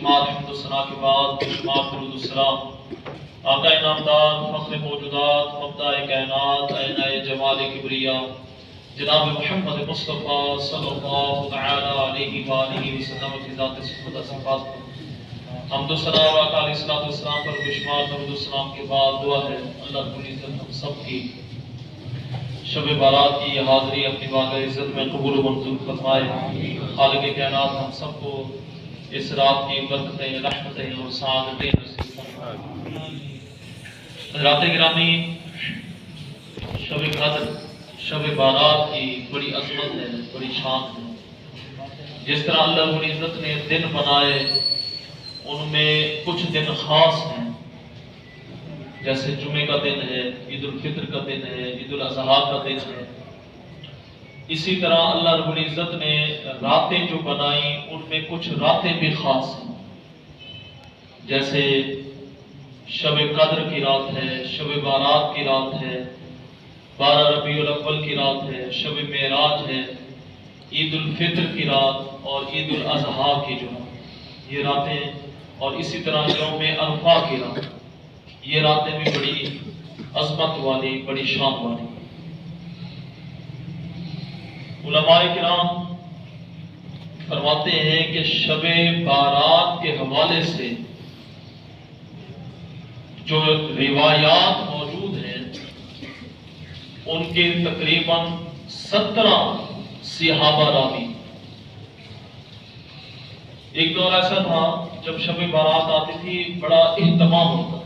بشمار حمد و ثنا کے بعد بشمار درود السلام آقا انعامدار فخر موجودات مبدأ کائنات عینہ جمال کبریا جناب محمد مصطفیٰ صلی اللہ تعالی علیہ وآلہ وسلم کی ذات صفت صفات حمد و ثنا و آقا علیہ السلام پر بشمار درود السلام کے بعد دعا ہے اللہ رب العزت ہم سب کی شب بارات کی حاضری اپنی بارگاہ عزت میں قبول و منظور فرمائے۔ خالق کائنات ہم سب کو اس رات کی برکتیں رحمتیں اور سعادتیں نصیب فرمائے۔ حضرات گرامی، شب قدر شب بارات کی بڑی عظمت ہے، بڑی شان ہے۔ جس طرح اللہ رب العزت نے دن بنائے ان میں کچھ دن خاص ہیں، جیسے جمعے کا دن ہے، عید الفطر کا دن ہے، عید الاضحیٰ کا دن ہے۔ اسی طرح اللہ رب العزت نے راتیں جو بنائیں ان میں کچھ راتیں بھی خاص ہیں، جیسے شب قدر کی رات ہے، شب بارات کی رات ہے، 12 ربیع الاول کی رات ہے، شب معراج ہے، عید الفطر کی رات اور عید الاضحیٰ کی جو یہ راتیں، اور اسی طرح یوم عرفہ کی رات، یہ راتیں بھی بڑی عظمت والی، بڑی شان والی۔ علماء کرام فرماتے ہیں کہ شب بارات کے حوالے سے جو روایات موجود ہیں ان کے تقریباً 17 صحابہ راوی۔ ایک دور ایسا تھا جب شب بارات آتی تھی بڑا اہتمام ہوتا،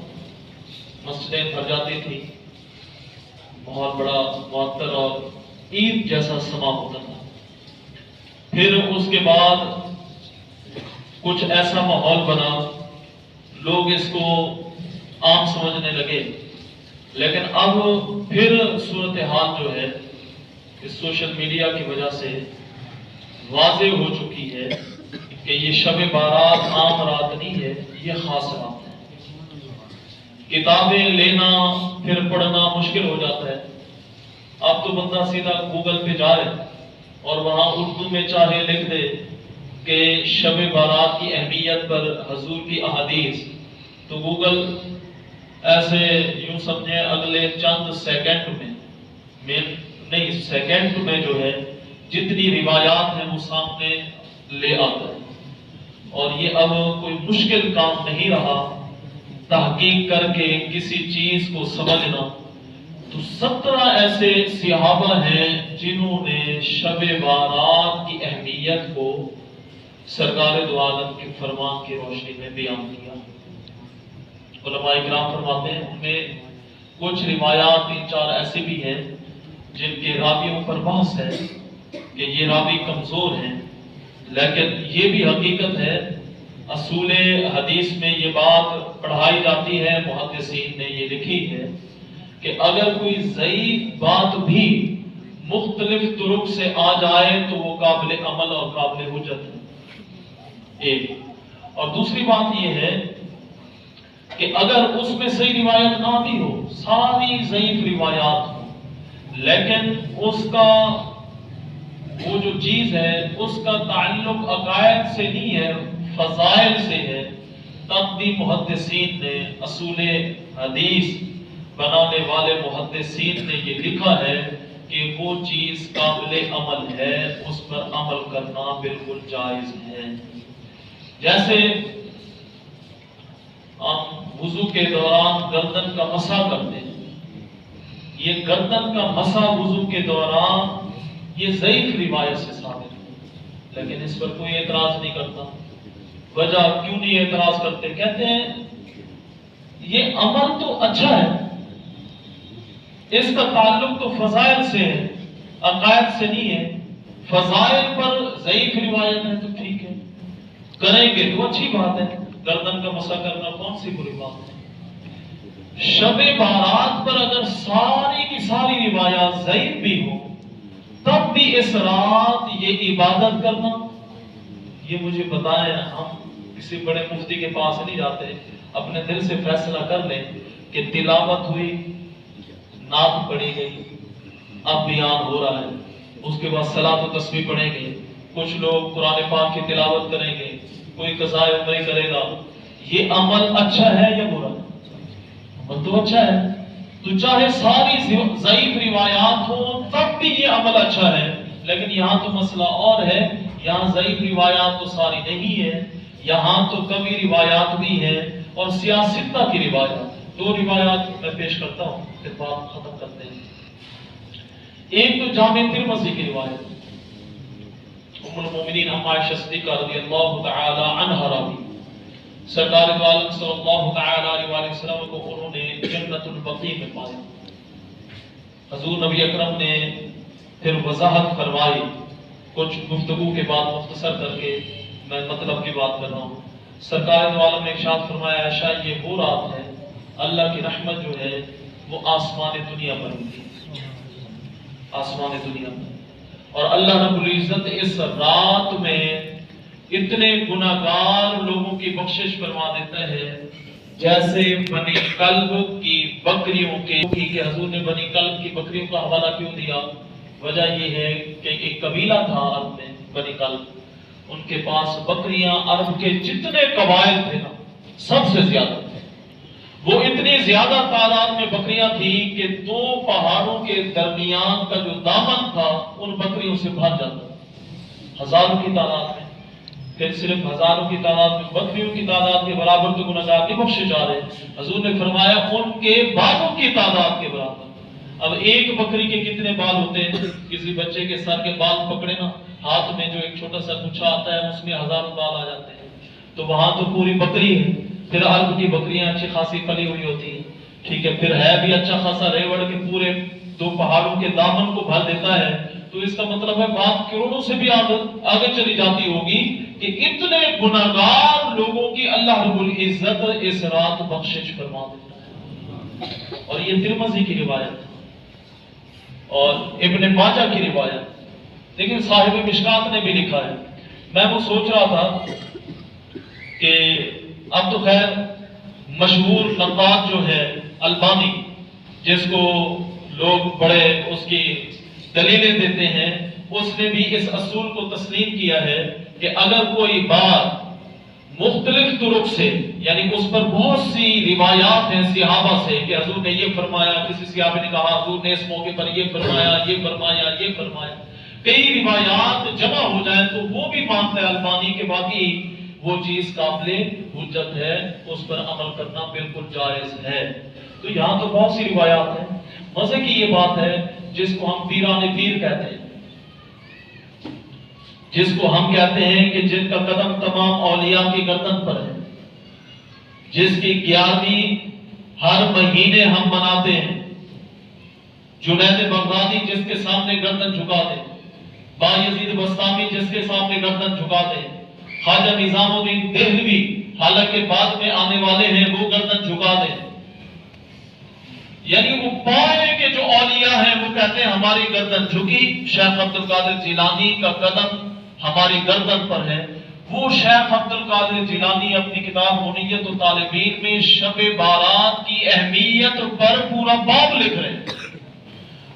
مسجدیں بھر جاتی تھی، بہت بڑا معطر اور عید جیسا سما ہوتا تھا۔ پھر اس کے بعد کچھ ایسا ماحول بنا، لوگ اس کو عام سمجھنے لگے، لیکن اب پھر صورتحال جو ہے اس سوشل میڈیا کی وجہ سے واضح ہو چکی ہے کہ یہ شب بارات عام رات نہیں ہے، یہ خاص رات ہے۔ کتابیں لینا پھر پڑھنا مشکل ہو جاتا ہے، اب تو بندہ سیدھا گوگل پہ جائے اور وہاں اردو میں چاہے لکھ دے کہ شب بارات کی اہمیت پر حضور کی احادیث، تو گوگل ایسے یوں سمجھیں اگلے چند سیکنڈ میں جو ہے جتنی روایات ہیں وہ سامنے لے آتا ہے۔ اور یہ اب کوئی مشکل کام نہیں رہا تحقیق کر کے کسی چیز کو سمجھنا۔ تو 17 ایسے صحابہ ہیں جنہوں نے شب بارات کی اہمیت کو سرکار دو عالم کے فرمان کی روشنی میں بیان کیا۔ علماء کرام فرماتے ہیں ان میں کچھ روایات 3-4 ایسی بھی ہیں جن کے راویوں پر بحث ہے کہ یہ راوی کمزور ہیں، لیکن یہ بھی حقیقت ہے، اصول حدیث میں یہ بات پڑھائی جاتی ہے، محدثین نے یہ لکھی ہے کہ اگر کوئی ضعیف بات بھی مختلف طرق سے آ جائے تو وہ قابل عمل اور قابل حجت ہے، ایک۔ اور دوسری بات یہ ہے کہ اگر اس میں صحیح روایت نہ بھی ہو، ساری ضعیف روایات ہو، لیکن اس کا وہ جو چیز ہے اس کا تعلق عقائد سے نہیں ہے، فضائل سے ہے، تب بھی محدثین نے، اصول حدیث بنانے والے محدثین نے یہ لکھا ہے کہ وہ چیز قابل عمل ہے، اس پر عمل کرنا بالکل جائز ہے۔ جیسے ہم وضو کے دوران گردن کا مسح کرتے ہیں، یہ گردن کا مسح وضو کے دوران یہ ضعیف روایت سے ثابت ہے، لیکن اس پر کوئی اعتراض نہیں کرتا۔ وجہ کیوں نہیں اعتراض کرتے؟ کہتے ہیں یہ عمل تو اچھا ہے، اس کا تعلق تو فضائل سے ہے، عقائد سے نہیں ہے۔ فضائل پر ضعیف روایت ہے تو ٹھیک ہے، کریں گے تو اچھی بات ہے، گردن کا مسح کرنا کون سی بری بات ہے۔ شب بارات پر اگر ساری کی ساری روایات ضعیف بھی ہو تب بھی اس رات یہ عبادت کرنا، یہ مجھے بتائیں، ہم کسی بڑے مفتی کے پاس نہیں جاتے، اپنے دل سے فیصلہ کر لیں کہ تلاوت ہوئی، نعت پڑھی گئی، اب بیان ہو رہا ہے، اس کے بعد صلاۃ و تسبیح پڑھیں گے، کچھ لوگ قرآن پاک کی تلاوت کریں گے، کوئی قضاء عمرہ کرے گا، یہ عمل اچھا ہے یا برا؟ عمل تو اچھا ہے، تو چاہے ساری ضعیف روایات ہو تب بھی یہ عمل اچھا ہے، لیکن یہاں تو مسئلہ اور ہے، یہاں ضعیف روایات تو ساری نہیں ہے، یہاں تو کمی روایات بھی ہیں اور سیاستہ کی روایات۔ دو روایات میں پیش کرتا ہوں پھر بات ختم کرتے ہیں۔ ایک تو جامع ترمذی کی روایت، ام المومنین عائشہ صدیقہ رضی اللہ تعالی عنہا راوی، سرکار دو عالم صلی اللہ تعالی علیہ وسلم کو انہوں نے جنت البقیع میں پایا۔ حضور نبی اکرم نے پھر وضاحت فرمائی، کچھ گفتگو کے بعد مختصر کر کے میں مطلب کی بات کر رہا ہوں۔ سرکار دو عالم نے ارشاد فرمایا، عائشہ یہ وہ رات ہے اللہ کی رحمت جو ہے وہ آسمان دنیا پر ہوتی ہے، آسمان دنیا پر، اور اللہ رب العزت اس رات میں اتنے گناہگار لوگوں کی بخشش فرما دیتا ہے جیسے بنی کلب کی بکریوں کے، کہ حضور نے بنی کلب کی بکریوں کا حوالہ کیوں دیا؟ وجہ یہ ہے کہ ایک قبیلہ تھا عرب میں بنی کلب، ان کے پاس بکریاں عرب کے جتنے قبائل تھے نا سب سے زیادہ تھے، وہ اتنی زیادہ تعداد میں بکریاں تھیں کہ دو پہاڑوں کے درمیان کا جو دامن تھا ان بکریوں سے بھر جاتا، ہزاروں کی تعداد میں، پھر صرف ہزاروں کی تعداد میں بکریوں کی تعداد کے برابر تو گناہگار نہیں بخشے جا رہے، حضور نے فرمایا ان کے بالوں کی تعداد کے برابر۔ اب ایک بکری کے کتنے بال ہوتے ہیں؟ کسی بچے کے سر کے بال پکڑے نا، ہاتھ میں جو ایک چھوٹا سا گچھا آتا ہے اس میں ہزاروں بال آ جاتے ہیں، تو وہاں تو پوری بکری ہے۔ پھر عرب کی بکریاں اچھی خاصی پلی ہوئی ہوتی ہیں، ٹھیک ہے، پھر ہے بھی اچھا خاصا ریوڑ کے پورے دو پہاڑوں کے دامن کو بھر دیتا ہے، تو اس کا مطلب ہے بات کروڑوں سے بھی آگے چلی جاتی ہوگی کہ اتنے گناہگار لوگوں کی اللہ رب العزت اس رات بخشش فرما دیتا ہے۔ اور یہ ترمذی کی روایت اور ابن ماجہ کی روایت، لیکن صاحب مشکات نے بھی لکھا ہے۔ میں وہ سوچ رہا تھا کہ اب تو خیر مشہور نقاد جو ہے البانی، جس کو لوگ بڑے اس کی دلیلیں دیتے ہیں، اس نے بھی اس اصول کو تسلیم کیا ہے کہ اگر کوئی بات مختلف طرق سے، یعنی اس پر بہت سی روایات ہیں صحابہ سے کہ حضور نے یہ فرمایا، کسی صحابی نے کہا حضور نے اس موقع پر یہ فرمایا، یہ فرمایا، یہ فرمایا، کئی روایات جمع ہو جائیں تو وہ بھی مانتا ہے البانی کے باقی وہ چیز قابل حجت ہے، اس پر عمل کرنا بالکل جائز ہے۔ تو یہاں تو بہت سی روایات ہیں۔ مزے کی یہ بات ہے جس کو ہم پیران پیر کہتے ہیں، جس کو ہم کہتے ہیں کہ جن کا قدم تمام اولیاء کی گردن پر ہے، جس کی 11ویں ہر مہینے ہم مناتے ہیں، جنید بغدادی جس کے سامنے گردن جھکا دے، بایزید بسطامی جس کے سامنے گردن جھکا دے، خواجہ نظام الدین دہلوی حالانکہ بعد میں آنے والے ہیں وہ گردن جھکا دیں، یعنی وہ پائے کہ جو اولیاء ہیں وہ کہتے ہیں ہماری گردن جھکی، شیخ عبد القادر جیلانی کا قدم ہماری گردن پر ہے۔ وہ شیخ عبد القادر جیلانی اپنی کتاب منیت الطالبین میں شب بارات کی اہمیت پر پورا باب لکھ رہے ہیں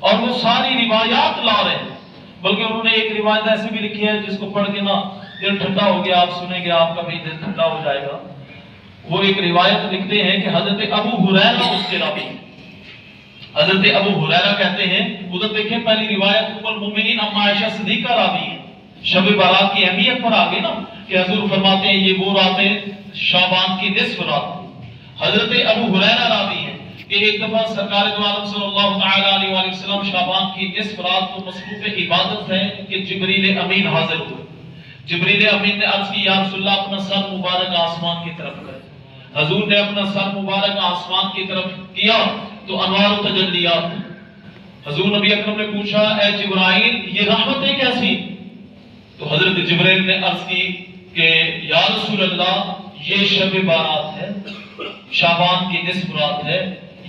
اور وہ ساری روایات لا رہے ہیں، بلکہ انہوں نے ایک روایت ایسی بھی لکھی ہے جس کو پڑھ کے نا دل ٹھنڈا ہو گیا، آپ سنیں گے آپ کا بھی دل ٹھنڈا ہو جائے گا۔ وہ ایک روایت لکھتے ہیں کہ حضرت ابو ہریرہ اس کے راوی، حضرت ابو ہریرہ کہتے ہیں، ادھر دیکھیں پہلی روایت ام المومنین ام عائشہ صدیقہ راوی ہے، شب بارات کی اہمیت پر آگے نا کہ حضور فرماتے ہیں یہ وہ راتیں شعبان کی نصف رات ہے۔ حضرت ابو ہریرہ راوی ہے کہ ایک دفعہ سرکار دو عالم صلی اللہ تعالی علیہ وآلہ وسلم شعبان کی نصف رات کو مصروف عبادت ہے کہ جبریل امین حاضر ہوئے۔ جبریل امین نے عرض کی یا رسول اللہ اپنا سر مبارک آسمان کی طرف کرے۔ حضور نے اپنا سر مبارک آسمان کی طرف کیا تو انوار و تجلیات۔ حضور نبی اکرم نے پوچھا اے جبرائیل یہ رحمتیں کیسی؟ تو حضرت جبرائیل نے عرض کی کہ یا رسول اللہ یہ شب بارات ہے، شعبان کی نصف رات ہے،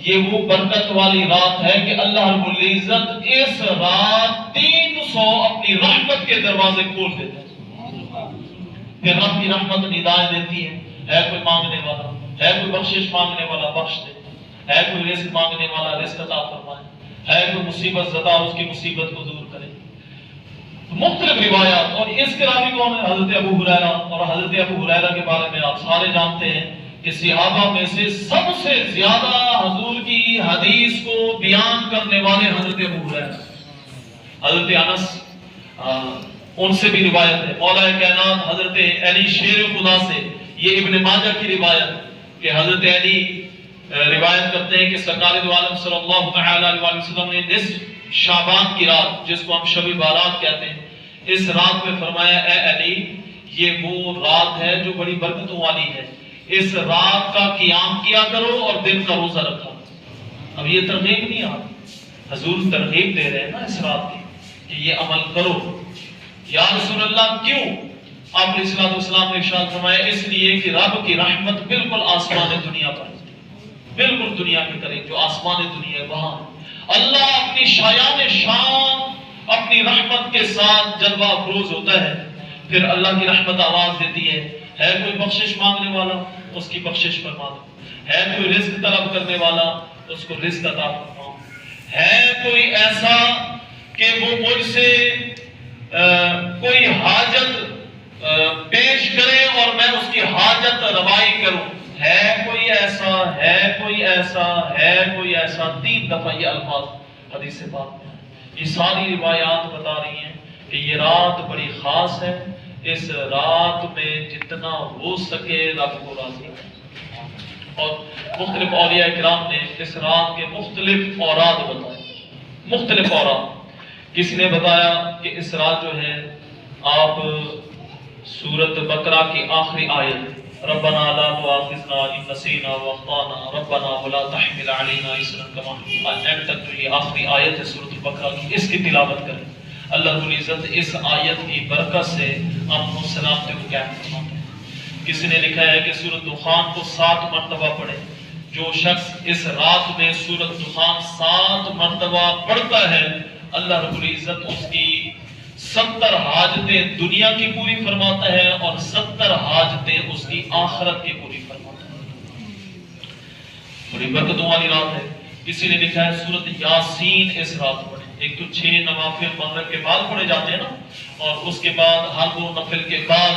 یہ وہ برکت والی رات ہے کہ اللہ رب العزت اس رات 300 اپنی رحمت کے دروازے کھول دیتا ہے۔ پھر رب کی رحمت ندائیں دیتی ہے کوئی مانگنے والا، ہے کوئی بخشش مانگنے والا بخش دے، ہے کوئی رزق مانگنے والا رزق عطا فرمائے، ہے کوئی مصیبت زدہ اس کی مصیبت کو دور کرے۔ مختلف روایات، اور اس کے راوی کون ہے؟ حضرت ابو ہریرہ، اور حضرت ابو ہریرہ کے بارے میں آپ سارے جانتے ہیں کہ صحابہ میں سے سب سے زیادہ حضور کی حدیث کو بیان کرنے والے حضرت ابو ہریرہ، حضرت انس ان سے بھی روایت ہے، مولا کائنات حضرت علی شیر خدا سے، یہ ابن ماجہ کی روایت کہ حضرت علی روایت کرتے ہیں کہ سرکار دو عالم صلی اللہ تعالی علیہ وسلم نے نصف شعبان کی رات، جس کو ہم شب بارات کہتے ہیں، اس رات میں فرمایا اے علی یہ وہ رات ہے جو بڑی برکتوں والی ہے، اس رات کا قیام کیا کرو اور دن کا روزہ رکھو۔ اب یہ ترغیب نہیں آ رہی، حضور ترغیب دے رہے ہیں نا اس رات کی کہ یہ عمل کرو۔ یا رسول اللہ کیوں؟ آپ علیہ السلام نے ارشاد فرمایا اس لیے کہ رب کی رحمت بالکل آسمان دنیا پر، بالکل دنیا کے قریب، جو آسمان دنیا ہے وہاں اللہ اپنی شایان شان اپنی رحمت کے ساتھ جلوہ افروز ہوتا ہے۔ پھر اللہ کی رحمت آواز دیتی ہے کوئی بخشش مانگنے والا اس کی بخشش فرما دو، ہے کوئی رزق طلب کرنے والا اس کو رزق عطا فرماؤ، ہے کوئی ایسا کہ وہ مجھ سے کوئی حاجت پیش کرے اور میں اس کی حاجت روائی کروں، ہے کوئی ایسا، ہے کوئی ایسا، ہے کوئی ایسا، 3 دفعہ یہ الفاظ حدیث پاک میں ہیں۔ یہ ساری روایات بتا رہی ہیں کہ یہ رات بڑی خاص ہے، اس رات میں جتنا ہو سکے رب کو راضی کریں۔ اور مختلف اولیاء کرام نے اس رات کے مختلف اوراد بتائے، مختلف اوراد۔ کسی نے بتایا کہ اس رات جو ہے آپ سورۃ بقرہ کی آخری آیت ربنا لا تؤاخذنا ان نسینا واخطانا ربنا ولا تحمل علينا اصرا كما حملت تک جو یہ آخری آیت ہے سورۃ البقرہ کی، اس کی تلاوت کریں۔ اللہ رب العزت اس آیت کی برکت سے امن و سلامتی کو قائم فرماتا ہے۔ کسی نے لکھا ہے کہ سورۃ دخان کو 7 مرتبہ پڑھے، جو شخص اس رات میں سورۃ دخان 7 مرتبہ پڑھتا ہے اللہ رب العزت اس کی 70 حاجتیں دنیا کی پوری فرماتا ہے اور 70 حاجتیں اس کی آخرت کی پوری فرماتا ہے۔ بڑی برکتوں والی رات ہے۔ کسی نے لکھا ہے سورۃ یاسین اس رات پڑھیں۔ ایک تو 6 نوافل مغرب کے بعد پڑھے جاتے ہیں نا، اور اس کے بعد ہر 2 نفل کے بعد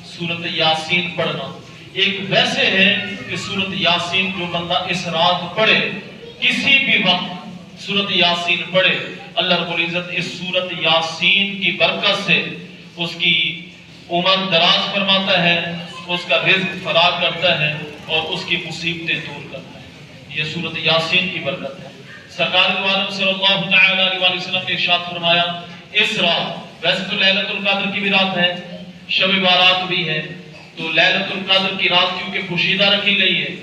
سورۃ یاسین پڑھنا۔ ایک ویسے ہے کہ سورۃ یاسین جو بندہ اس رات پڑھے، کسی بھی وقت سورۃ یاسین پڑھے، اللہ رب العزت اس سورۃ یاسین کی برکت سے اس کی عمر دراز فرماتا ہے، اس کا رزق فراغ کرتا ہے اور اس کی مصیبتیں دور کرتا ہے۔ یہ سورۃ یاسین کی برکت ہے۔ سرکار دو عالم صلی اللہ تعالی علیہ وسلم نے ارشاد فرمایا اس رات، ویسے تو لیلۃ القدر کی بھی رات ہے، شب بارات بھی ہے، تو لیلۃ القدر کی رات کیونکہ پوشیدہ رکھی گئی ہے،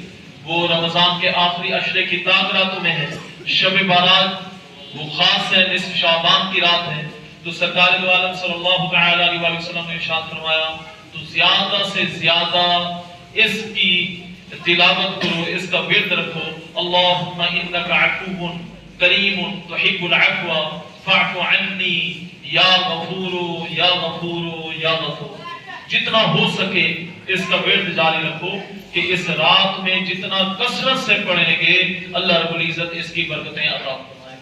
وہ رمضان کے آخری عشرے کی تاک راتوں میں ہے۔ شب بارات وہ خاص ہے، نصف شعبان کی رات ہے، تو سرکار دو عالم صلی اللہ تعالی علیہ وسلم نے ارشاد فرمایا تو زیادہ سے زیادہ اس کی تلاوت کرو، اس کا ورد رکھو۔ اللہم انک عفو کریم تحب العفو فاعف عنی یا غفور یا غفور یا غفور۔ جتنا ہو سکے اس کا ورد جاری رکھو کہ اس رات میں جتنا کثرت سے پڑھیں گے اللہ رب العزت اس کی برکتیں عطا فرمائے گا۔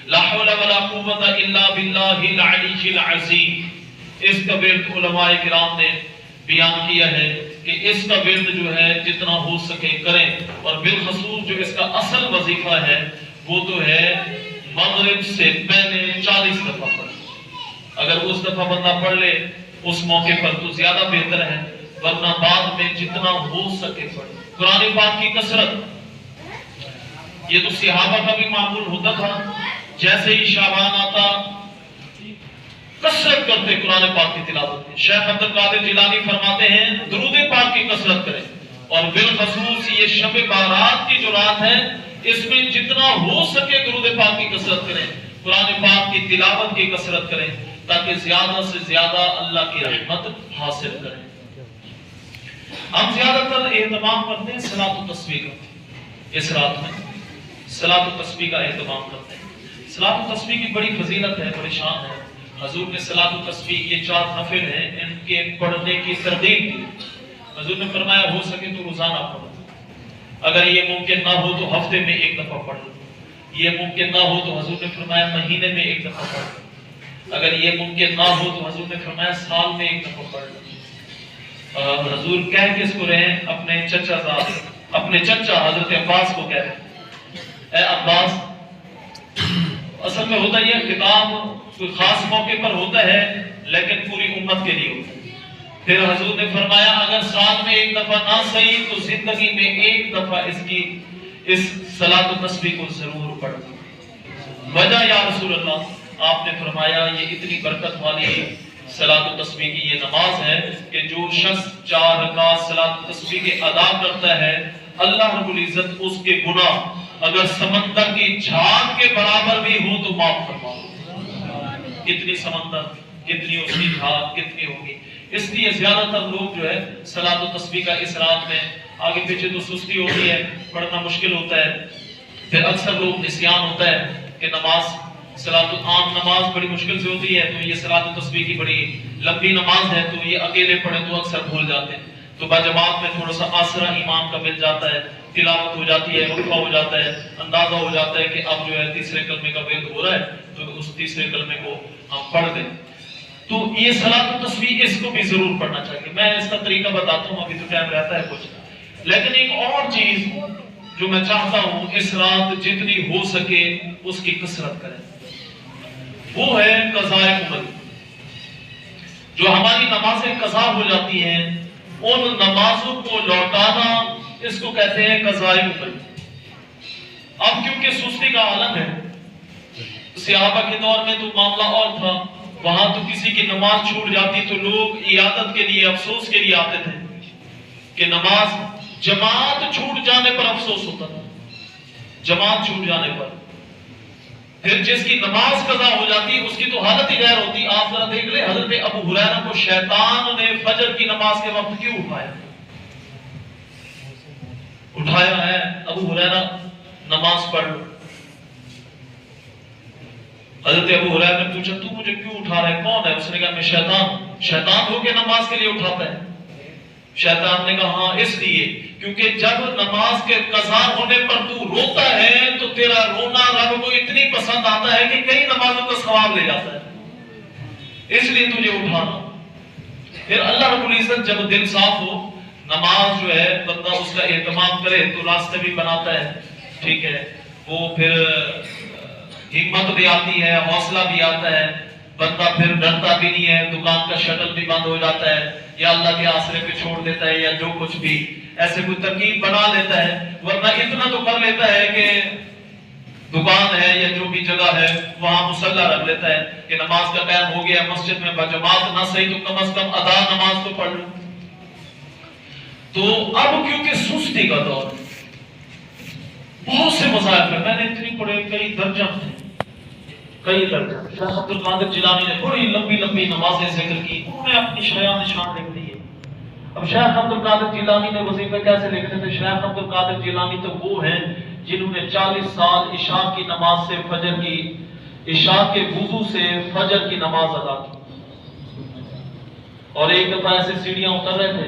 لا حول ولا قوت الا باللہ العلی العظیم۔ اس کا ورد علماء کرام نے بیان کیا ہے کہ اس کا ورد جو ہے جتنا ہو سکے کریں، اور بالخصوص جو اس کا اصل وظیفہ ہے وہ تو ہے مغرب سے پہلے 40 دفعہ پڑھیں۔ اگر اس دفعہ بندہ پڑھ لے اس موقع پر تو زیادہ بہتر ہے، ورنہ بعد میں جتنا ہو سکے پڑھیں۔ قرآن پاک کی کثرت، یہ تو صحابہ کا بھی معمول ہوتا تھا، جیسے ہی شعبان آتا کثرت کرتے قرآن پاک کی تلاوت میں۔ شیخ عبد القادر جیلانی فرماتے ہیں درود پاک کی کثرت کریں، اور بالخصوص یہ شب بارات کی جو رات ہے اس میں جتنا ہو سکے درود پاک کی کثرت کریں، قرآن پاک کی تلاوت کی کثرت کریں، تاکہ زیادہ سے زیادہ اللہ کی رحمت حاصل کریں۔ ہم زیادہ تر اہتمام کرتے ہیں صلاۃ التسبیح کا، اس رات میں صلاۃ التسبیح کا اہتمام کرتے ہیں۔ صلاۃ التسبیح کی بڑی فضیلت ہے، بڑی شان ہے۔ حضور نے صلاۃ التسبیح، یہ 4 نفل ہیں، ان کے پڑھنے کی ترغیب دی۔ حضور نے فرمایا ہو سکے تو روزانہ پڑھو، اگر یہ ممکن نہ ہو تو ہفتے میں 1 دفعہ پڑھ لو، یہ ممکن نہ ہو تو حضور نے فرمایا مہینے میں 1 دفعہ پڑھ لو۔ اگر یہ ممکن نہ ہو تو حضور نے فرمایا سال میں ایک دفعہ پڑھ لو۔ حضور کہہ کس کو رہے ہیں؟ اپنے چچا صاحب، اپنے چچا حضرت عباس کو کہہ رہے ہیں، اے عباس، اصل میں ہوتا یہ خطاب کوئی خاص موقع پر ہوتا ہے لیکن پوری امت کے لیے ہوتا ہے۔ پھر حضور نے فرمایا اگر سال میں ایک دفعہ نہ صحیح تو زندگی میں ایک دفعہ اس صلاۃ و تسبیح کو ضرور پڑھ دو۔ وجہ یا رسول اللہ، آپ نے فرمایا یہ اتنی برکت والی صلاۃ و تسبیح کی یہ نماز ہے کہ جو شخص 4 رکعت صلاۃ و تسبیح کے ادا کرتا ہے، اللہ رب العزت اس کے گناہ اگر سمندر کی جھاگ کے برابر بھی ہو تو معاف فرما دو۔ کتنی سمندر، کتنی اس کی جھاگ کتنی ہوگی۔ اس لیے زیادہ تر لوگ جو ہے صلاۃ و تسبیح کا اس رات میں آگے پیچھے تو سستی ہوتی ہے، پڑھنا مشکل ہوتا ہے، پھر اکثر لوگ نسیان ہوتا ہے کہ نماز صلاۃ عام نماز بڑی مشکل سے ہوتی ہے تو یہ صلاۃ و تسبیح کی بڑی لمبی نماز ہے تو یہ اکیلے پڑھیں تو اکثر بھول جاتے ہیں، تو باجماعت میں تھوڑا سا آسرا امام کا مل جاتا ہے، تلاوت ہو جاتی ہے، وقفہ ہو جاتا ہے، اندازہ ہو جاتا ہے کہ اب جو ہے تیسرے کلمے کا ورد ہو رہا ہے تو اس تیسرے کلمے کو ہم پڑھ دیں۔ تو یہ صلاۃ و تسبیح اس کو بھی ضرور پڑھنا چاہیے۔ میں اس کا طریقہ بتاتا ہوں، ابھی تو ٹائم رہتا ہے کچھ، لیکن ایک اور چیز جو میں چاہتا ہوں اس رات جتنی ہو سکے اس کی کثرت کریں، وہ ہے قضاء عمر۔ جو ہماری نمازیں قضا ہو جاتی ہیں ان نمازوں کو لوٹانا، اس کو کہتے ہیں قضاء عمر۔ اب کیونکہ سستی کا عالم ہے، صحابہ کے دور میں تو معاملہ اور تھا، وہاں تو کسی کی نماز چھوٹ جاتی تو لوگ عیادت کے لیے، افسوس کے لیے آتے تھے کہ نماز جماعت چھوٹ جانے پر افسوس ہوتا تھا، جماعت چھوٹ جانے پر۔ پھر جس کی نماز قضا ہو جاتی اس کی تو حالت ہی غیر ہوتی۔ آپ ذرا دیکھ لیں حضرت ابو ہریرہ کو شیطان نے فجر کی نماز کے وقت کیوں اٹھایا ہے؟ ابو ہریرہ نماز پڑھ لو۔ حضرت ابو ہریرہ نے پوچھا تو مجھے کیوں اٹھا رہا ہے، کون ہے؟ اس نے کہا میں شیطان ہو کے نماز کے لیے اٹھاتا ہے۔ شیطان نے کہا ہاں اس لیے کیونکہ جب نماز کے قضا ہونے پر تو روتا ہے تو تیرا رونا رب کو اتنی پسند آتا ہے کہ کئی نمازوں کا ثواب لے جاتا ہے، اس لیے تجھے اٹھانا۔ پھر اللہ رب العزت جب دل صاف ہو، نماز جو ہے بندہ اس کا اہتمام کرے تو راستے بھی بناتا ہے، ٹھیک ہے، وہ پھر ہمت بھی آتی ہے، حوصلہ بھی آتا ہے، بندہ پھر ڈرتا بھی نہیں ہے، دکان کا شٹل بھی بند ہو جاتا ہے یا اللہ کے آسرے پہ چھوڑ دیتا ہے یا جو کچھ بھی ایسے کوئی ترکیب بنا لیتا ہے، ورنہ اتنا تو کر لیتا ہے کہ دکان ہے یا جو بھی جگہ ہے وہاں مصلی رکھ لیتا ہے کہ نماز کا ٹائم ہو گیا، مسجد میں بجماعت نہ صحیح تو کم از کم ادا نماز تو پڑھ لو۔ تو اب کیونکہ سستی کا دور ہے، بہت سے مذاہب میں نے اتنی پڑھے، کئی درجن تھے، کئی درجن۔ شیخ عبد القادر جیلانی نے بڑی لمبی لمبی نمازیں ذکر کی، انہوں نے اپنی شیعہ نشان لکھ دیے۔ اب شیخ عبد القادر جیلانی نے وظیفے کیسے لکھتے تھے؟ شیخ عبد القادر جیلانی تو وہ ہیں جنہوں نے 40 سال عشاء کی نماز سے فجر کی، عشاء کے وضو سے فجر کی نماز ادا کی، اور ایک دفعہ ایسے سیڑھیاں اتر رہے تھے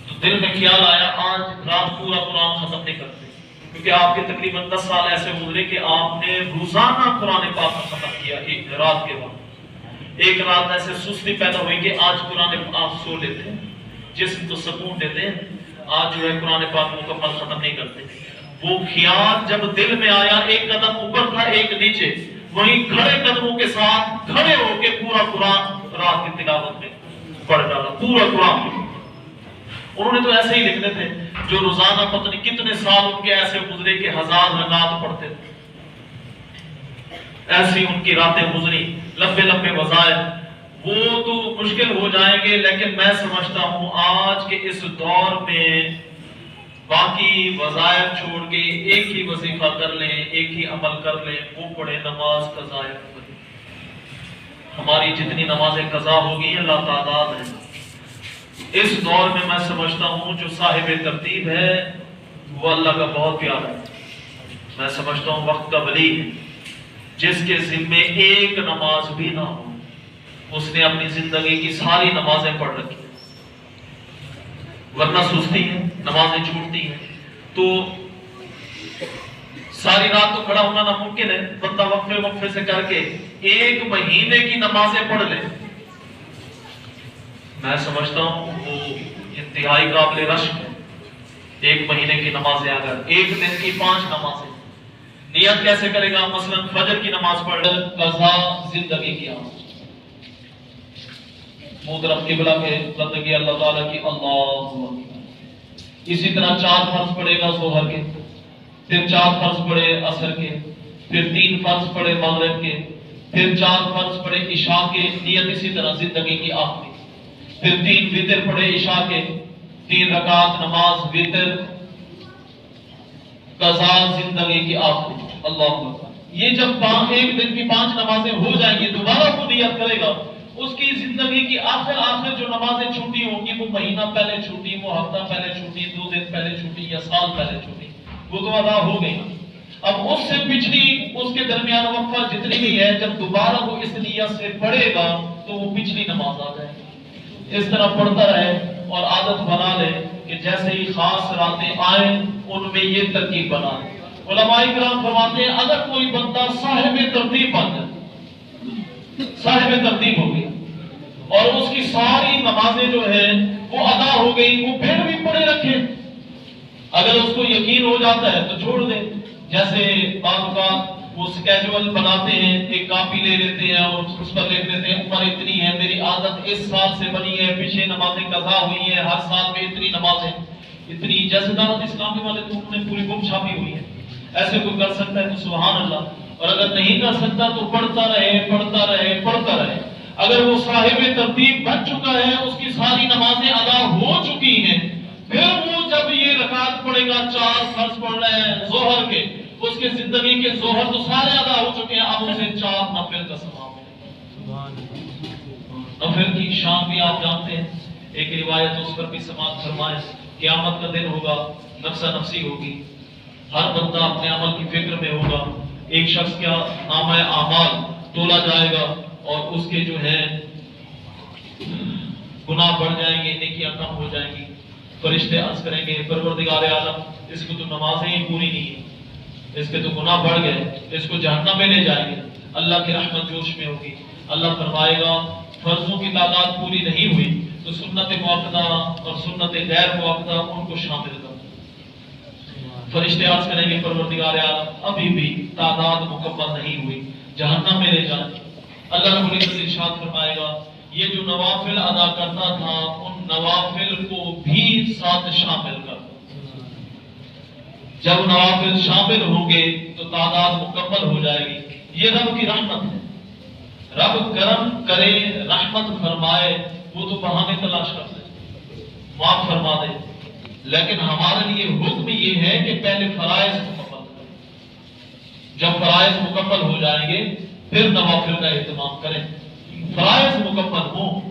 تو دل میں خیال آیا آج رات پورا قرآن ختم نہیں کرتے، کیونکہ آپ کے تقریباً 10 سال ایسے گزرے کہ آپ نے روزانہ قرآن پاک ختم کیا ایک رات کے بعد۔ ایک رات ایسے سستی پیدا ہوئی کہ آج قرآن آپ سو لیتے ہیں، جسم تو سکون دیتے ہیں، آج جو ہے قرآن پاک مکمل ختم نہیں کرتے۔ وہ خیال جب دل میں آیا، ایک قدم اوپر تھا ایک نیچے، وہیں کھڑے قدموں کے ساتھ کھڑے ہو کے پورا قرآن رات کی تلاوت میں پڑھ ڈالا، پورا قرآن۔ انہوں نے تو ایسے ہی لکھتے تھے، جو روزانہ پتہ نہیں کتنے سال ان کے ایسے گزرے کہ 1000 رکعت پڑھتے تھے، ایسی ان کی راتیں گزری، لمبے لمبے وظائف۔ وہ تو مشکل ہو جائیں گے، لیکن میں سمجھتا ہوں آج کے اس دور میں باقی وظائف چھوڑ کے ایک ہی وظیفہ کر لیں، ایک ہی عمل کر لیں، وہ پڑھیں نماز قضا عمر۔ ہماری جتنی نمازیں قضا ہوگی اللہ تعداد ہے۔ اس دور میں سمجھتا ہوں جو صاحب ترتیب ہے وہ اللہ کا بہت پیارا ہے، میں سمجھتا ہوں وقت کا ولی ہے، جس کے ذمے ایک نماز بھی نہ ہو اس نے اپنی زندگی کی ساری نمازیں پڑھ رکھی، ورنہ سستی ہے، نمازیں چھوٹتی ہیں تو ساری رات تو کھڑا ہونا ناممکن ہے، بندہ وقفے وقفے سے کر کے ایک مہینے کی نمازیں پڑھ لے، میں سمجھتا ہوں وہ انتہائی قابل رشک ہے۔ ایک مہینے کی نمازیں، اگر ایک دن کی 5 نمازیں، نیت کیسے کرے گا؟ مثلا فجر کی نماز پڑھ لے، قضا زندگی کی آمد، منہ طرف قبلہ کے بندگی اللہ تعالیٰ کی، اللہ اکبر۔ اسی طرح 4 فرض پڑھے گا ظہر کے، پھر 4 فرض پڑھے عصر کے، پھر 3 فرض پڑھے مغرب کے، پھر 4 فرض پڑھے عشاء کے، نیت اسی طرح زندگی کی آخری، پھر 3 وتر پڑھے عشاء کے، 3 رکعت نماز وتر، قضا زندگی کی آخری، اللہ اکبر۔ یہ جب ایک دن کی 5 نمازیں ہو جائیں گی، دوبارہ وہ نیت کرے گا، اس کی زندگی کی آخر جو نمازیں چھوٹی ہوں گی، وہ مہینہ پہلے چھوٹی، وہ ہفتہ پہلے چھوٹی، 2 دن پہلے چھوٹی یا سال پہلے چھوٹی، وہ تو ادا ہو گئی۔ اب اس سے پچھلی، اس کے درمیان وقفہ جتنی بھی ہے، جب دوبارہ وہ اس نیت سے پڑھے گا تو وہ پچھلی نماز آ جائے گی۔ اس طرح پڑھتا رہے اور عادت بنا لے کہ جیسے ہی خاص راتیں آئیں ان میں یہ ترکیب بنا لے۔ علماء کرام فرماتے ہیں اگر کوئی بندہ صاحب ترتیب بن جائے، صاحب ترتیب ہو گیا اور اس کی ساری نمازیں جو ہیں وہ ادا ہو گئی، وہ پھر بھی پڑھے رکھے، اگر اس کو یقین ہو جاتا ہے تو چھوڑ دے۔ جیسے بعض اوقات وہ سکیجول بناتے ہیں، ایک کاپی لے لیتے ہیں اور اس پر لکھ دیتے ہیں عمر اتنی ہے، میری عادت اس سال سے بنی ہے، پیچھے نمازیں قضا ہوئی ہیں، ہر سال میں اتنی نمازیں، اتنی، جیسے دعوت اسلامی والے تو انہوں نے پوری بک چھاپی ہوئی ہے۔ ایسے کوئی کر سکتا ہے تو سبحان اللہ، اور اگر نہیں کر سکتا تو پڑھتا رہے پڑھتا رہے پڑھتا رہے۔ اگر وہ صاحب ترتیب بن چکا ہے، اس کی ساری نمازیں ادا ہو چکی ہیں، پھر وہ جب یہ رکعت پڑھے گا، 4 فرض پڑھ رہے ہیں ظہر کے، اس کے زندگی کے ظہر تو سارے ادا ہو چکے ہیں، اب اسے 4 نفل کا ثواب ہے۔ نفل کی شان بھی آپ جانتے ہیں، ایک روایت اس پر بھی سماعت فرمائیں، قیامت کا دن ہوگا، نفسا نفسی ہوگی، ہر بندہ اپنے عمل کی فکر میں ہوگا، ایک شخص کا نامہ اعمال تولا جائے گا اور اس کے جو ہے گناہ بڑھ جائیں گے، نیکیاں کم ہو جائیں گی۔ فرشتے عرض کریں گے پروردگار عالم، اس کو تو نمازیں ہی پوری نہیں ہیں، اس کے تو گناہ بڑھ گئے، اس کو جہنم میں لے جائیں گے۔ اللہ کی رحمت جوش میں ہوگی، اللہ فرمائے گا فرضوں کی تعداد پوری نہیں ہوئی تو سنت مؤکدہ اور سنت غیر مؤکدہ ان کو شامل کر۔ فرشتے عرض کریں گے پروردگار عالم ابھی بھی تعداد مکمل نہیں ہوئی، جہنم میں لے جائیں۔ اللہ رب العزت ارشاد فرمائے گا یہ جو نوافل ادا کرتا تھا ان نوافل کو بھی ساتھ شامل کر۔ جب نوافل شامل ہوں گے تو تعداد مکمل ہو جائے گی۔ یہ رب کی رحمت ہے، رب کرم کرے، رحمت فرمائے، وہ تو بہانے تلاش کرتے معاف فرما دے، لیکن ہمارے لیے حکم یہ ہے کہ پہلے فرائض مکمل کریں، جب فرائض مکمل ہو جائیں گے پھر نوافل کا اہتمام کریں، فرائض مکمل ہوں۔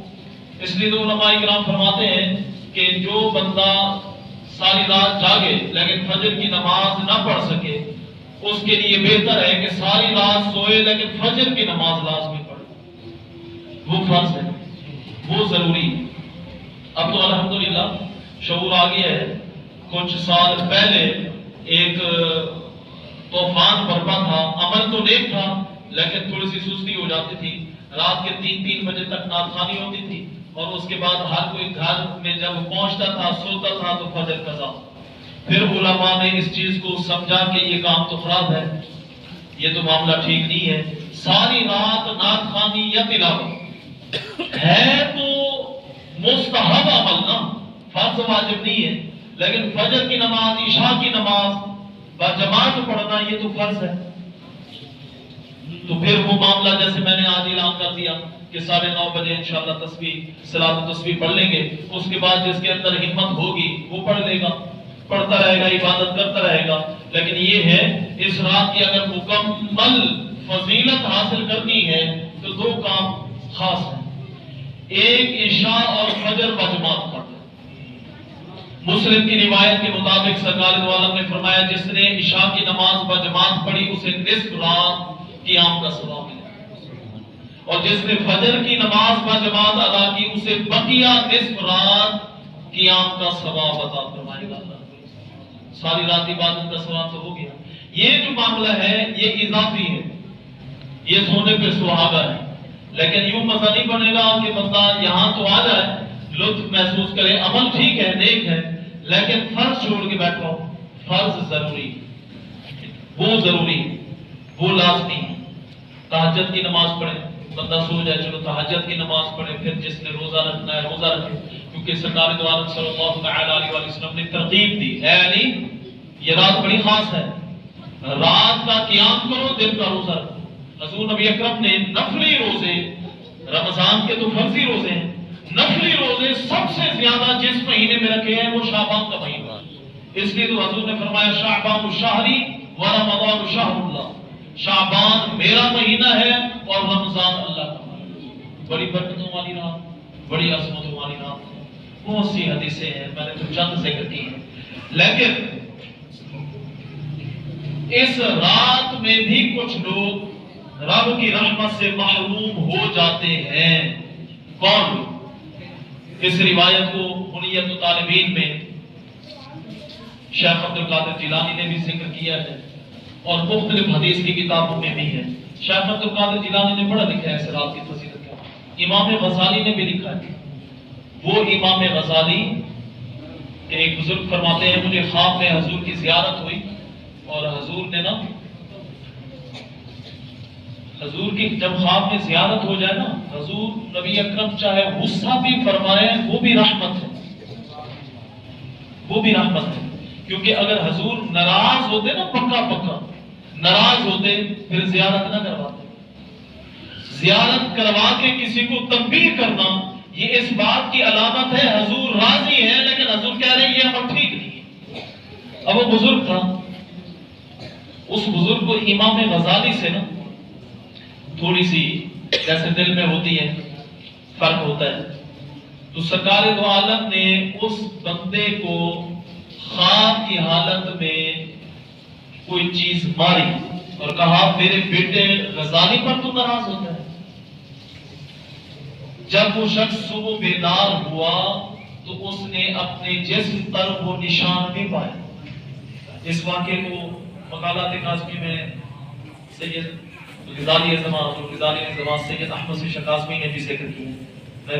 اس لیے تو علماء کرام فرماتے ہیں کہ جو بندہ ساری رات جاگے لیکن فجر کی نماز نہ پڑھ سکے، اس کے لیے بہتر ہے کہ ساری رات سوئے لیکن فجر کی نماز لازمی پڑھے، وہ فرض ہے، وہ ضروری ہے۔ اب تو الحمدللہ شعور آ گیا ہے، کچھ سال پہلے ایک طوفان برپا تھا، عمل تو نیک تھا لیکن تھوڑی سی سستی ہو جاتی تھی، رات کے 3 بجے تک نعت خوانی ہوتی تھی اور اس کے بعد ہر کوئی گھر میں جب پہنچتا تھا سوتا تھا تو فجر قضا۔ پھر علماء نے اس چیز کو سمجھا کہ یہ کام تو خراب ہے، یہ تو معاملہ ٹھیک نہیں ہے، ساری رات نعت خوانی یا تلاوت ہے تو مستحب عمل نا، فرض واجب نہیں ہے، لیکن فجر کی نماز، عشاء کی نماز باجماعت پڑھنا یہ تو فرض ہے۔ تو پھر وہ معاملہ جیسے میں نے آج اعلان کر دیا کہ 9:30 بجے انشاءاللہ تسبیح صلاۃ و تسبیح پڑھ لیں گے، اس کے بعد جس کے اندر ہمت ہوگی وہ پڑھ لے گا، پڑھتا رہے گا، عبادت کرتا رہے گا۔ لیکن یہ ہے اس رات کی اگر مکمل فضیلت حاصل کرنی ہے تو 2 کام خاص ہیں، ایک عشاء اور فجر بجماعت پڑھنا۔ مسلم کی روایت کے مطابق سرکار دو عالم نے فرمایا جس نے عشاء کی نماز بجماعت پڑھی اسے نصف رات قیام کا ثواب ملے، اور جس نے فجر کی نماز بجماعت ادا کی اسے بقیہ نصف رات قیام کا ثواب عطا فرمائے گا۔ ساری رات عبادت کا ثواب تو ہو گیا، یہ جو معاملہ ہے یہ اضافی ہے، یہ سونے پہ سہاگا ہے. لیکن یوں مزہ نہیں بنے گا کہ بندہ یہاں تو آ جائے، لطف محسوس کرے، عمل ٹھیک ہے، نیک ہے، لیکن فرض چھوڑ کے بیٹھا ہو. فرض ضروری، وہ ضروری، وہ لازمی. تہجد کی نماز پڑھے، بندہ سو جائے، چلو تہجد کی نماز پڑھے. پھر جس نے روزہ رکھنا ہے روزہ رکھے، کیونکہ سرکار دو عالم صلی اللہ علیہ وسلم نے ترغیب دی ہے علی یہ رات بڑی خاص ہے، رات کا قیام کرو، دن کا روزہ رکھو. حضور نبی اکرم نے نفلی روزے، رمضان کے تو فرضی روزے ہیں، نفلی روزے سب سے زیادہ جس مہینے میں رکھے ہیں وہ شعبان کا مہینہ. اس لیے تو حضور نے فرمایا شعبان الشہری و رمضان شہر اللہ، شعبان میرا مہینہ ہے اور رمضان اللہ کا مہینہ. بڑی برکتوں والی رات، بڑی عظمتوں والی رات ہے. بہت سی حدیثیں ہیں، میں نے تو چند ذکر کی ہیں. لیکن اس رات میں بھی کچھ لوگ رب کی رحمت سے محروم ہو جاتے ہیں. کون لوگ؟ اس روایت کو بنیت الطالبین میں شیخ عبد القادر جیلانی نے بھی ذکر کیا ہے اور مختلف حدیث کی کتابوں میں بھی ہے. شیخ عبد القادر جیلانی نے پڑھا لکھا ہے اس رات کی فضیلت کا. امام غزالی نے بھی لکھا ہے. وہ امام غزالی کہ ایک بزرگ فرماتے ہیں مجھے خواب میں حضور کی زیارت ہوئی اور حضور نے نا، حضور کی جب خواب میں زیارت ہو جائے نا، حضور نبی اکرم چاہے غصہ بھی فرمائے وہ بھی رحمت ہے، وہ بھی رحمت ہے. کیونکہ اگر حضور ناراض ہوتے نا، پکا پکا ناراض ہوتے پھر زیارت نہ کرواتے. زیارت کروا کے کسی کو تنبیہ کرنا یہ اس بات کی علامت ہے حضور راضی ہے، لیکن حضور کہہ رہے ہیں یہ عمل ٹھیک نہیں ہے. اب وہ بزرگ تھا، اس بزرگ کو امام غزالی سے نا تھوڑی سی جیسے دل میں ہوتی ہے فرق ہوتا ہے. تو سرکار دو عالم نے اس بندے کو خواب کی حالت میں کوئی چیز ماری اور کہا میرے بیٹے غزالی پر تو ناراض ہوتا ہے. جب وہ شخص صبح بیدار ہوا تو اس نے اپنے جسم پر وہ نشان بھی پائے. اس واقعے کو مقالات کاظمی میں سید غزالی زمان سید احمد سے شکاظمی نے بھی ذکر کیا. میں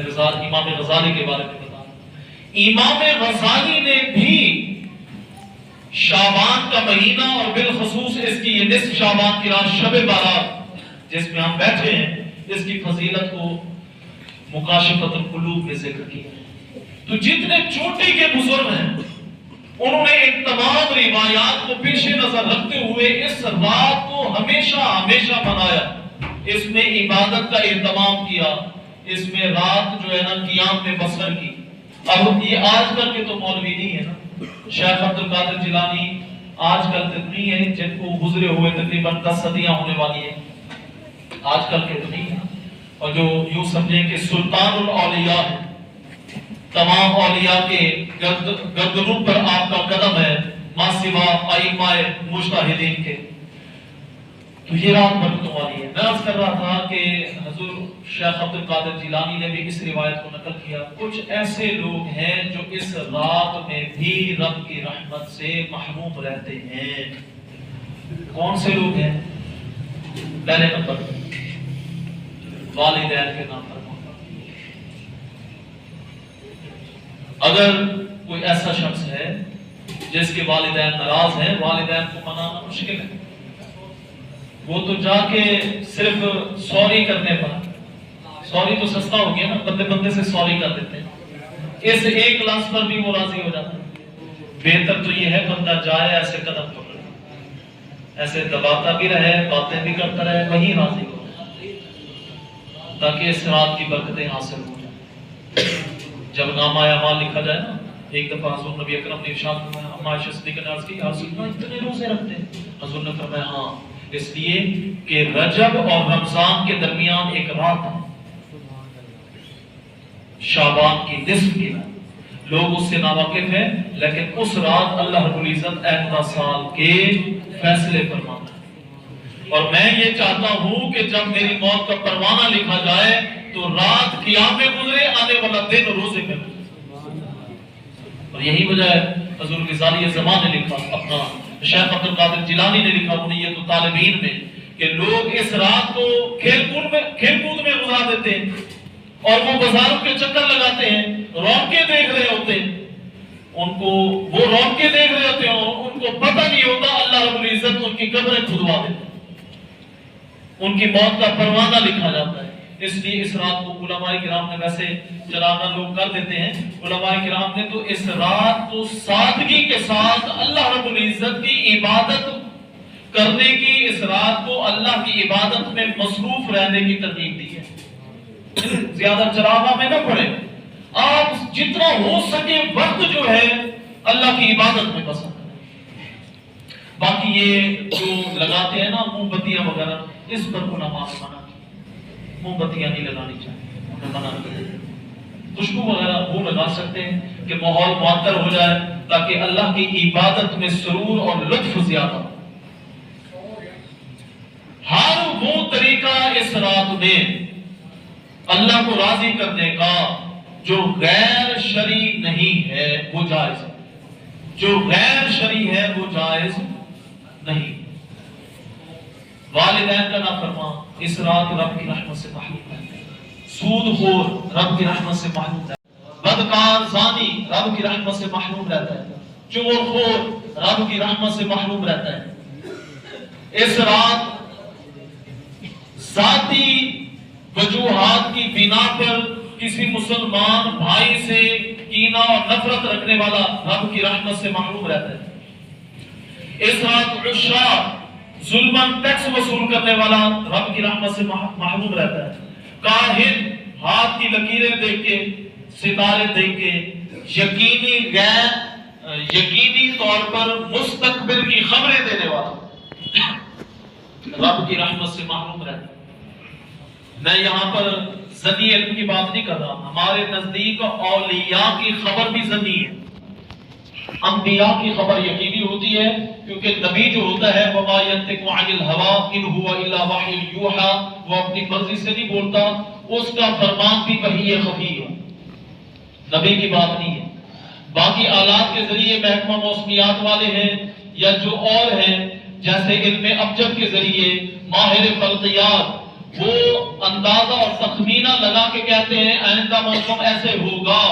امام غزالی کے بارے میں بتا رہا ہوں. امام غزالی نے بھی شعبان کا مہینہ اور بالخصوص اس کی یہ نصف شعبان کی رات شب بارات جس میں ہم بیٹھے ہیں اس کی فضیلت کو مکاشفۃ القلوب میں ذکر کیا. تو جتنے چوٹی کے بزرگ ہیں انہوں نے ان تمام روایات کو پیش نظر رکھتے ہوئے اس رات کو ہمیشہ ہمیشہ منایا، اس میں عبادت کا اہتمام کیا، اس میں رات جو ہے نا قیام میں بسر کی. اب یہ آج کل کے تو مولوی نہیں ہے نا. شیخ عبد القادر جیلانی آج کل تو نہیں ہے، جن کو گزرے ہوئے تقریباً 10 صدیاں ہونے والی ہیں، آج کل کے تو نہیں ہے. اور جو یوں سمجھیں کہ سلطان الاولیاء ہے، تمام اولیاء کے گردنوں پر آپ کا قدم ہے ما سوا ائمہ مجتہدین کے. تو یہ رات برکتوں والی ہے. میں عرض کر رہا تھا کہ حضور شیخ عبد القادر جیلانی نے بھی اس روایت کو نقل کیا. کچھ ایسے لوگ ہیں جو اس رات میں بھی رب کی رحمت سے محروم رہتے ہیں. کون سے لوگ ہیں؟ پہلے نمبر والدین کے نام پر. اگر کوئی ایسا شخص ہے جس کے والدین ناراض ہیں، والدین کو منانا مشکل ہے. وہ تو جا کے صرف سوری کرنے پر، سوری تو سستا ہو گیا نا، بندے بندے سے سوری کر دیتے ہیں، اس ایک لفظ پر بھی وہ راضی ہو جاتا ہے. بہتر تو یہ ہے بندہ جائے ایسے قدم پکڑے، ایسے دباتا بھی رہے، باتیں بھی کرتا رہے، وہیں راضی ہو جائے تاکہ اس رات کی برکتیں حاصل ہو جائیں. جب نامہ اعمال لکھا جائے نا، ایک دفعہ حضور نبی اکرم نے ارشاد فرمایا، اما عائشہ صدیقہ نے عرض کی یا رسول اللہ اتنے روزے رکھتے ہیں؟ حضور نے فرمایا ہاں، اس لیے کہ رجب اور رمضان کے درمیان ایک رات ہے، شعبان کی نصف کی رات. لوگ اس سے ناواقف ہیں، لیکن اس رات اللہ رب العزت آئندہ سال کے فیصلے فرماتا ہے. اور میں یہ چاہتا ہوں کہ جب میری موت کا پروانہ لکھا جائے تو رات قیام میں گزرے، آنے والا دن روزے میں گزرے. اور یہی وجہ ہے حضور غزالی زمان نے لکھا، اپنا شیخ عبد القادر جیلانی نے لکھا بنیت الطالبین میں کہ لوگ اس رات کو کھیل کود میں گزار دیتے ہیں اور وہ بازاروں کے چکر لگاتے ہیں، رونقیں دیکھ رہے ہوتے ہیں، وہ رونقیں دیکھ رہے ہوتے ہیں، ان کو پتہ نہیں ہوتا اللہ رب العزت ان کی قبریں کھدوا دیتے ہیں، ان کی موت کا پروانہ لکھا جاتا ہے۔ اس لیے اس رات کو علماء کرام نے، ویسے چلانا لوگ کر دیتے ہیں، علماء کرام نے تو اس رات کو سادگی کے ساتھ اللہ رب العزت کی عبادت کرنے کی، اس رات کو اللہ کی عبادت میں مصروف رہنے کی ترغیب دی ہے۔ زیادہ چراغا میں نہ پڑے، آپ جتنا ہو سکے وقت جو ہے اللہ کی عبادت میں بسا کریں۔ باقی یہ جو لگاتے ہیں نا موم بتیاں وغیرہ، اس پر علماء نے منع کی، موم بتیاں نہیں لگانی چاہیے، منع کی۔ خوشبو وغیرہ وہ لگا سکتے ہیں کہ ماحول معطر ہو جائے تاکہ اللہ کی عبادت میں سرور اور لطف زیادہ ہو۔ ہر وہ طریقہ اس رات میں اللہ کو راضی کرنے کا جو غیر شرعی نہیں ہے وہ جائز ہے، جو غیر شرعی ہے وہ جائز نہیں۔ والدین کا نافرما اس رات رب کی رحمت سے محروم ہے، سود خور رب کی رحمت سے محروم ہے، بدکار زانی رب کی رحمت سے محروم رہتا ہے، چغل خور رب کی رحمت سے محروم رہتا ہے۔ اس رات ذاتی وجوہات کی بنا پر کسی مسلمان بھائی سے کینہ اور نفرت رکھنے والا رب کی رحمت سے محروم رہتا ہے۔ اس رات عشاء ظلماً ٹیکس وصول کرنے والا رب کی رحمت سے محروم رہتا ہے۔ کاہن ہاتھ کی لکیریں دیکھ کے، ستارے دیکھ کے یقینی طور پر مستقبل کی خبریں دینے والا رب کی رحمت سے محروم رہتا ہے۔ میں یہاں پر ظنی علم کی بات نہیں کر رہا، ہمارے نزدیک اولیاء کی خبر بھی ظنی ہے، انبیاء کی خبر یقینی ہوتی ہے، کیونکہ نبی جو ہوتا ہے وَمَا يَنْطِقُ عَنِ الْهَوَىٰ إِنْ هُوَ إِلَّا وَحْيٌ يُوحَىٰ، وہ اپنی مرضی سے نہیں بولتا، اس کا فرمان بھی وحی خفی ہے، نبی کی بات نہیں ہے۔ باقی آلات کے ذریعے محکمہ موسمیات والے ہیں یا جو اور ہیں، جیسے علم ابجد کے ذریعے ماہر فلکیات، وہ اندازہ اور تخمینہ لگا کے کہتے ہیں آئندہ موسم ایسے ہوگا،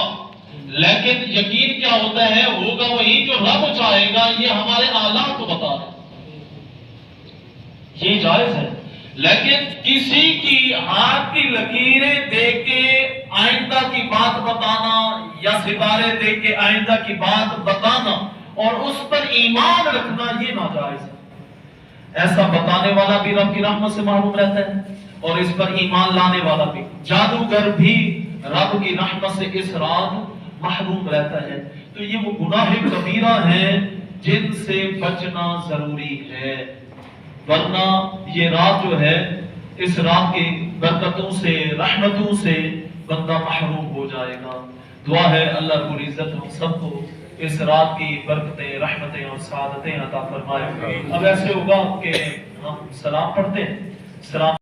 لیکن یقین کیا ہوتا ہے؟ ہوگا وہی جو رب چاہے گا، یہ ہمارے آلات کو بتا رہے ہیں، یہ جائز ہے۔ لیکن کسی کی ہاتھ کی لکیریں دیکھ کے آئندہ کی بات بتانا یا ستارے دیکھ کے آئندہ کی بات بتانا اور اس پر ایمان رکھنا، یہ ناجائز ہے۔ ایسا بتانے والا بھی رب کی رحمت سے محروم رہتا ہے اور اس پر ایمان لانے والا بھی۔ جادوگر بھی رب کی رحمت سے اس رات محروم رہتا ہے۔ تو یہ وہ گناہ کبیرہ ہیں جن سے بچنا ضروری ہے، ورنہ یہ رات جو ہے، اس رات کی برکتوں سے، رحمتوں سے بندہ محروم ہو جائے گا۔ دعا ہے اللہ رب العزت ہم سب کو اس رات کی برکتیں، رحمتیں اور سعادتیں عطا فرمائے۔ اب ایسے ہوگا کہ ہم سلام پڑھتے ہیں، سلام